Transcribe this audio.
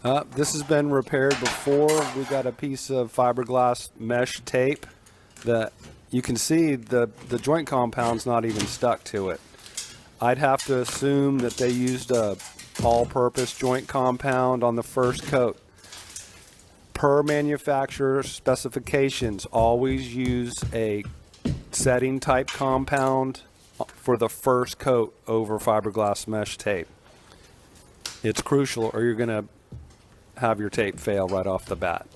This has been repaired before. We got a piece of fiberglass mesh tape that you can see the joint compound's not even stuck to it. I'd have to assume that they used a all-purpose joint compound on the first coat. Per manufacturer specifications, always use a setting type compound for the first coat over fiberglass mesh tape. It's crucial or you're going to have your tape fail right off the bat.